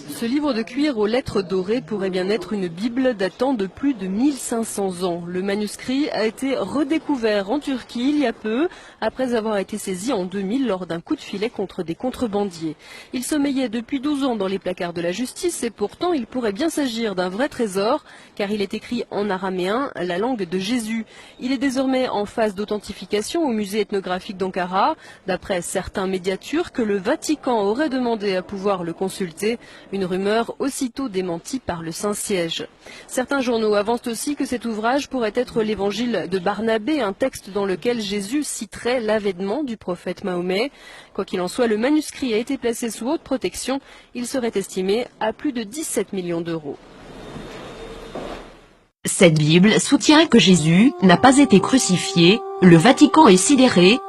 Ce livre de cuir aux lettres dorées pourrait bien être une Bible datant de plus de 1500 ans. Le manuscrit a été redécouvert en Turquie il y a peu, après avoir été saisi en 2000 lors d'un coup de filet contre des contrebandiers. Il sommeillait depuis 12 ans dans les placards de la justice et pourtant il pourrait bien s'agir d'un vrai trésor, car il est écrit en araméen, la langue de Jésus. Il est désormais en phase d'authentification au musée ethnographique d'Ankara. D'après certains médias turcs, le Vatican aurait demandé à pouvoir le consulter. Une rumeur aussitôt démentie par le Saint-Siège. Certains journaux avancent aussi que cet ouvrage pourrait être l'évangile de Barnabé, un texte dans lequel Jésus citerait l'avènement du prophète Mahomet. Quoi qu'il en soit, le manuscrit a été placé sous haute protection. Il serait estimé à plus de 17 millions d'euros. Cette Bible soutient que Jésus n'a pas été crucifié, le Vatican est sidéré.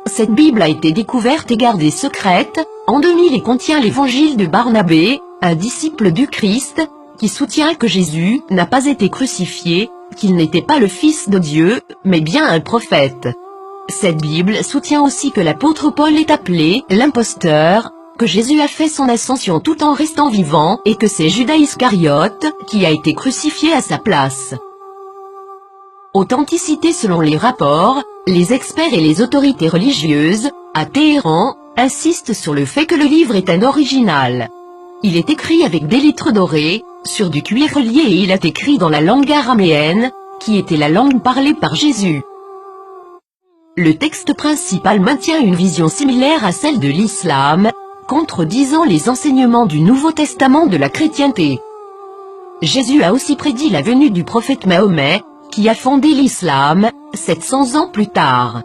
Cette Bible a été découverte et gardée secrète, en 2000 et contient l'évangile de Barnabé, un disciple du Christ, qui soutient que Jésus n'a pas été crucifié, qu'il n'était pas le Fils de Dieu, mais bien un prophète. Cette Bible soutient aussi que l'apôtre Paul est appelé l'imposteur, que Jésus a fait son ascension tout en restant vivant et que c'est Judas Iscariote qui a été crucifié à sa place. Authenticité selon les rapports, les experts et les autorités religieuses, à Téhéran, insistent sur le fait que le livre est un original. Il est écrit avec des lettres dorées, sur du cuir relié et il est écrit dans la langue araméenne, qui était la langue parlée par Jésus. Le texte principal maintient une vision similaire à celle de l'islam, contredisant les enseignements du Nouveau Testament de la chrétienté. Jésus a aussi prédit la venue du prophète Mahomet, qui a fondé l'islam, 700 ans plus tard.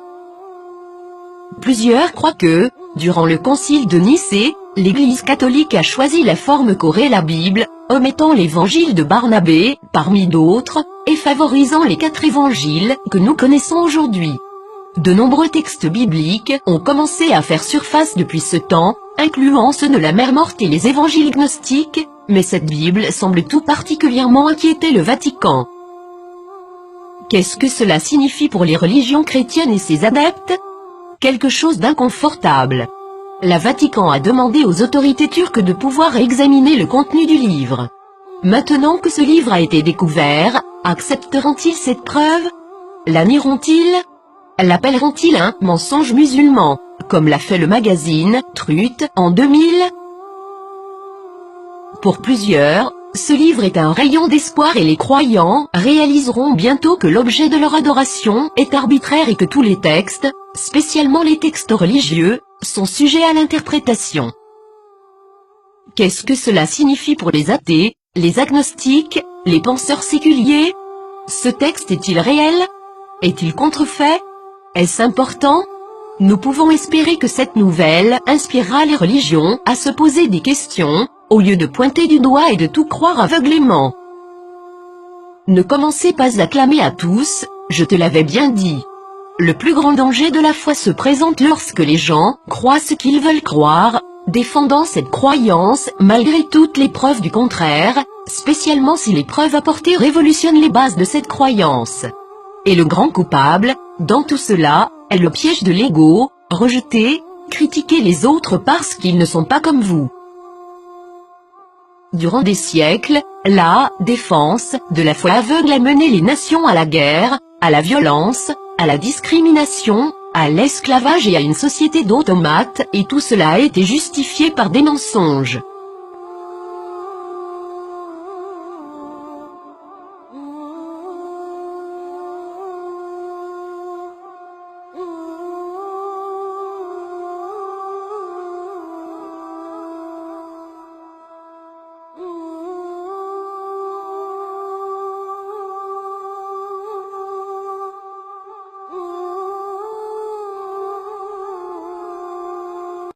Plusieurs croient que, durant le concile de Nicée, l'Église catholique a choisi la forme qu'aurait la Bible, omettant l'évangile de Barnabé, parmi d'autres, et favorisant les 4 évangiles que nous connaissons aujourd'hui. De nombreux textes bibliques ont commencé à faire surface depuis ce temps, incluant ceux de la Mère morte et les évangiles gnostiques, mais cette Bible semble tout particulièrement inquiéter le Vatican. Qu'est-ce que cela signifie pour les religions chrétiennes et ses adeptes? Quelque chose d'inconfortable. Le Vatican a demandé aux autorités turques de pouvoir examiner le contenu du livre. Maintenant que ce livre a été découvert, accepteront-ils cette preuve? La nieront-ils? L'appelleront-ils un mensonge musulman, comme l'a fait le magazine Truth en 2000? Pour plusieurs, ce livre est un rayon d'espoir et les croyants réaliseront bientôt que l'objet de leur adoration est arbitraire et que tous les textes, spécialement les textes religieux, sont sujets à l'interprétation. Qu'est-ce que cela signifie pour les athées, les agnostiques, les penseurs séculiers? Ce texte est-il réel? Est-il contrefait? Est-ce important? Nous pouvons espérer que cette nouvelle inspirera les religions à se poser des questions, au lieu de pointer du doigt et de tout croire aveuglément. Ne commencez pas à clamer à tous, je te l'avais bien dit. Le plus grand danger de la foi se présente lorsque les gens croient ce qu'ils veulent croire, défendant cette croyance malgré toutes les preuves du contraire, spécialement si les preuves apportées révolutionnent les bases de cette croyance. Et le grand coupable, dans tout cela, est le piège de l'ego, rejeter, critiquer les autres parce qu'ils ne sont pas comme vous. Durant des siècles, la défense de la foi aveugle a mené les nations à la guerre, à la violence, à la discrimination, à l'esclavage et à une société d'automates, et tout cela a été justifié par des mensonges.